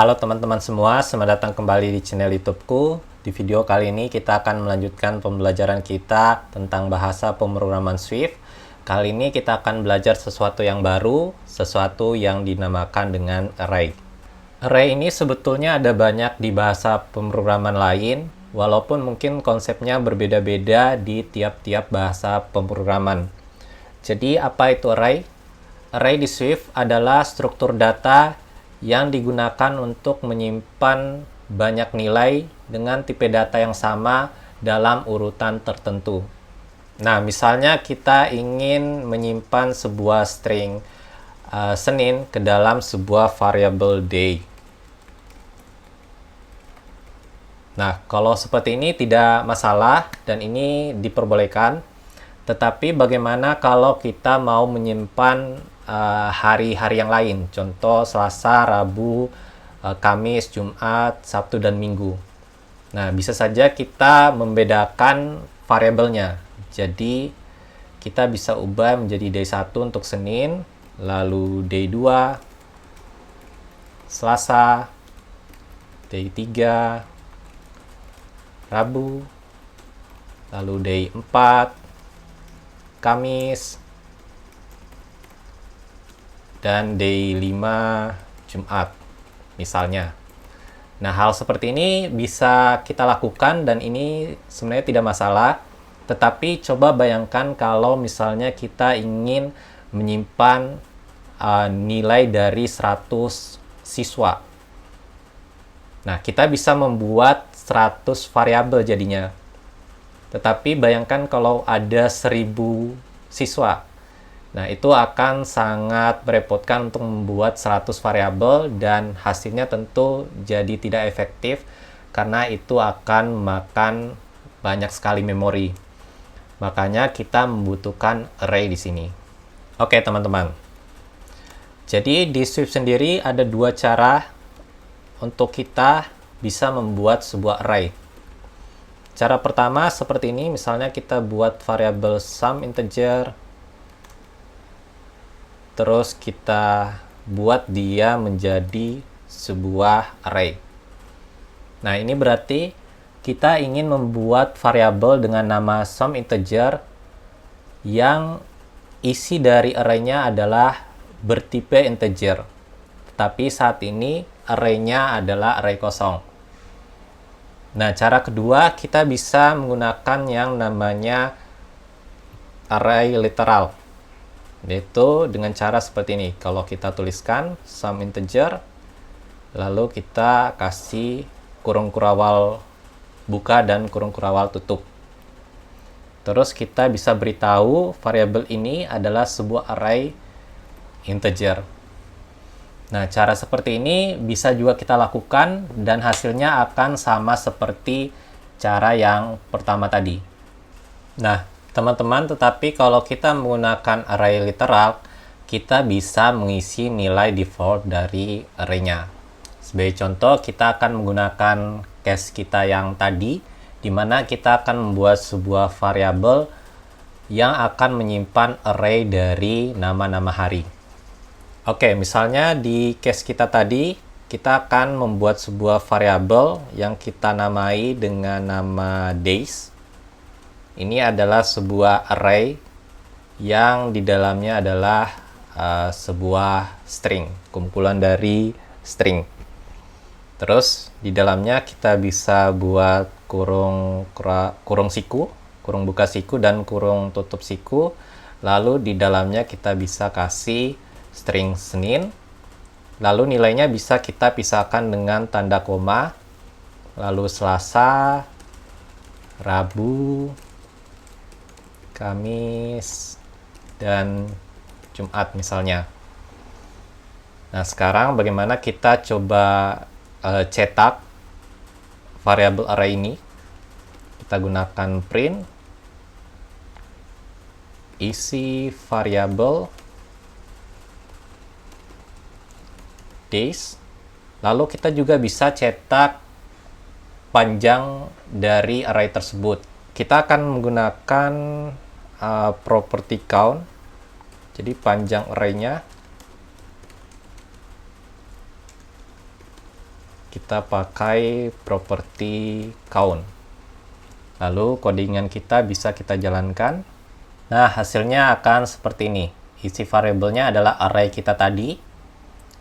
Halo teman-teman semua, selamat datang kembali di channel YouTubeku. Di video kali ini kita akan melanjutkan pembelajaran kita tentang bahasa pemrograman Swift. Kali ini kita akan belajar sesuatu yang baru, sesuatu yang dinamakan dengan array. Array ini sebetulnya ada banyak di bahasa pemrograman lain, walaupun mungkin konsepnya berbeda-beda di tiap-tiap bahasa pemrograman. Jadi apa itu array? Array di Swift adalah struktur data yang digunakan untuk menyimpan banyak nilai dengan tipe data yang sama dalam urutan tertentu. Nah, misalnya kita ingin menyimpan sebuah string Senin ke dalam sebuah variable day. Nah, kalau seperti ini tidak masalah dan ini diperbolehkan. Tetapi bagaimana kalau kita mau menyimpan hari-hari yang lain? Contoh Selasa, Rabu, Kamis, Jumat, Sabtu, dan Minggu. Nah, bisa saja kita membedakan variabelnya. Jadi, kita bisa ubah menjadi day 1 untuk Senin, lalu day 2, Selasa, day 3, Rabu, lalu day 4, Kamis, dan day 5 Jumat misalnya. Nah, hal seperti ini bisa kita lakukan dan ini sebenarnya tidak masalah. Tetapi coba bayangkan kalau misalnya kita ingin menyimpan nilai dari 100 siswa. Nah, kita bisa membuat 100 variabel jadinya. Tetapi bayangkan kalau ada 1000 siswa. Nah, itu akan sangat merepotkan untuk membuat 100 variabel dan hasilnya tentu jadi tidak efektif karena itu akan memakan banyak sekali memori. Makanya kita membutuhkan array di sini. Oke, teman-teman. Jadi di Swift sendiri ada dua cara untuk kita bisa membuat sebuah array. Cara pertama seperti ini, misalnya kita buat variabel sum integer, terus kita buat dia menjadi sebuah array. Nah, ini berarti kita ingin membuat variabel dengan nama sum integer yang isi dari array-nya adalah bertipe integer. Tapi saat ini array-nya adalah array kosong. Nah, cara kedua kita bisa menggunakan yang namanya array literal. Yaitu dengan cara seperti ini. Kalau kita tuliskan sum integer, lalu kita kasih kurung kurawal buka dan kurung kurawal tutup. Terus kita bisa beritahu variabel ini adalah sebuah array integer. Nah, cara seperti ini bisa juga kita lakukan dan hasilnya akan sama seperti cara yang pertama tadi. Nah, teman-teman, tetapi kalau kita menggunakan array literal, kita bisa mengisi nilai default dari array-nya. Sebagai contoh, kita akan menggunakan case kita yang tadi, di mana kita akan membuat sebuah variabel yang akan menyimpan array dari nama-nama hari. Oke, misalnya di case kita tadi, kita akan membuat sebuah variabel yang kita namai dengan nama days. Ini adalah sebuah array yang di dalamnya adalah sebuah string, kumpulan dari string. Terus di dalamnya kita bisa buat kurung siku, kurung buka siku, dan kurung tutup siku. Lalu di dalamnya kita bisa kasih string Senin, lalu nilainya bisa kita pisahkan dengan tanda koma, lalu Selasa, Rabu, Kamis, dan Jumat misalnya. Nah, sekarang bagaimana kita coba cetak variabel array ini? Kita gunakan print isi variabel days, lalu kita juga bisa cetak panjang dari array tersebut. Kita akan menggunakan property count, jadi panjang array-nya kita pakai properti count. Lalu codingan kita bisa kita jalankan. Nah, hasilnya akan seperti ini. Isi variabelnya adalah array kita tadi.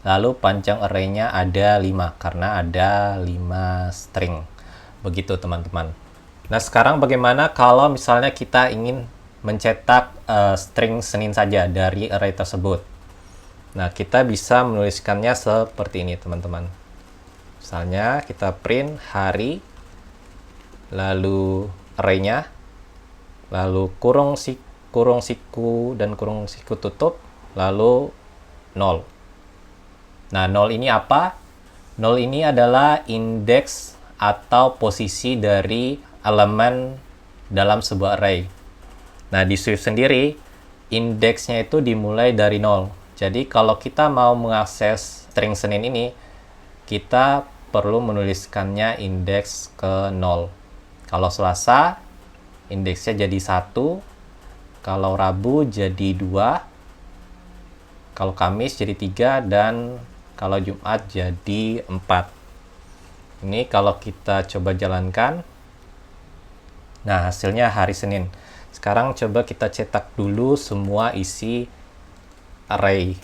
Lalu panjang arraynya ada 5 karena ada 5 string. Begitu teman-teman. Nah, sekarang bagaimana kalau misalnya kita ingin mencetak string Senin saja dari array tersebut? Nah, kita bisa menuliskannya seperti ini teman-teman. Misalnya kita print hari, lalu array-nya, lalu kurung siku dan kurung siku tutup, lalu 0. Nah, 0 ini apa? 0 ini adalah indeks atau posisi dari elemen dalam sebuah array. Nah, di Swift sendiri, indeksnya itu dimulai dari 0. Jadi, kalau kita mau mengakses string Senin ini, kita perlu menuliskannya indeks ke 0. Kalau Selasa, indeksnya jadi 1. Kalau Rabu jadi 2. Kalau Kamis jadi 3. Dan kalau Jumat jadi 4. Ini kalau kita coba jalankan. Nah, hasilnya hari Senin. Sekarang coba kita cetak dulu semua isi array.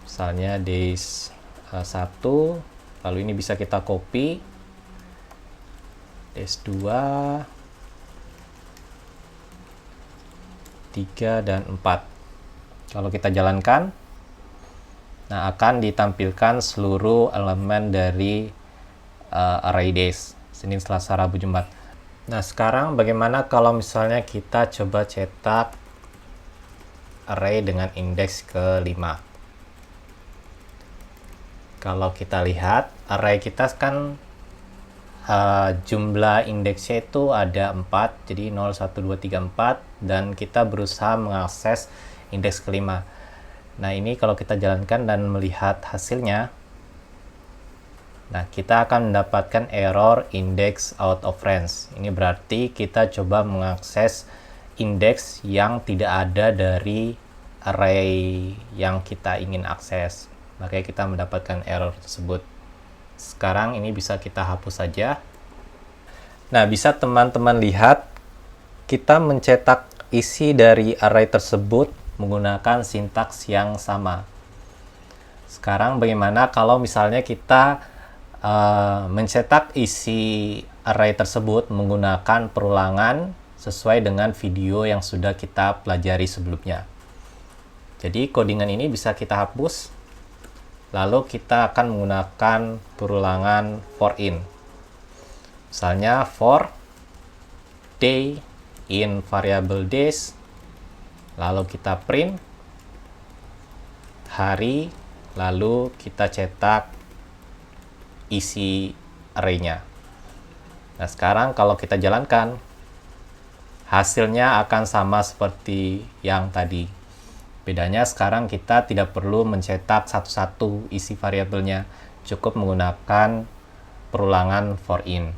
Misalnya days 1, lalu ini bisa kita copy. Days 2, 3, dan 4. Kalau kita jalankan, nah akan ditampilkan seluruh elemen dari array days. Senin, Selasa, Rabu, Jumat. Nah, sekarang bagaimana kalau misalnya kita coba cetak array dengan indeks ke-5? Kalau kita lihat, array kita kan jumlah indeksnya itu ada 4, jadi 0, 1, 2, 3, 4, dan kita berusaha mengakses indeks ke-5. Nah, ini kalau kita jalankan dan melihat hasilnya, nah, kita akan mendapatkan error index out of range. Ini berarti kita coba mengakses indeks yang tidak ada dari array yang kita ingin akses. Makanya kita mendapatkan error tersebut. Sekarang ini bisa kita hapus saja. Nah, bisa teman-teman lihat, kita mencetak isi dari array tersebut menggunakan sintaks yang sama. Sekarang bagaimana kalau misalnya kita mencetak isi array tersebut menggunakan perulangan sesuai dengan video yang sudah kita pelajari sebelumnya. Jadi codingan ini bisa kita hapus, lalu kita akan menggunakan perulangan for in. Misalnya for day in variable days, lalu kita print hari, lalu kita cetak isi array-nya. Nah, sekarang kalau kita jalankan, hasilnya akan sama seperti yang tadi. Bedanya sekarang kita tidak perlu mencetak satu-satu isi variabelnya, cukup menggunakan perulangan for in.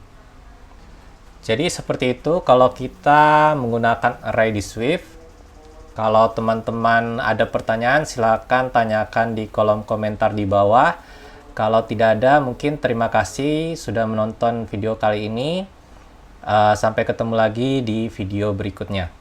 Jadi seperti itu kalau kita menggunakan array di Swift. Kalau teman-teman ada pertanyaan, silakan tanyakan di kolom komentar di bawah. Kalau tidak ada, mungkin terima kasih sudah menonton video kali ini. Sampai ketemu lagi di video berikutnya.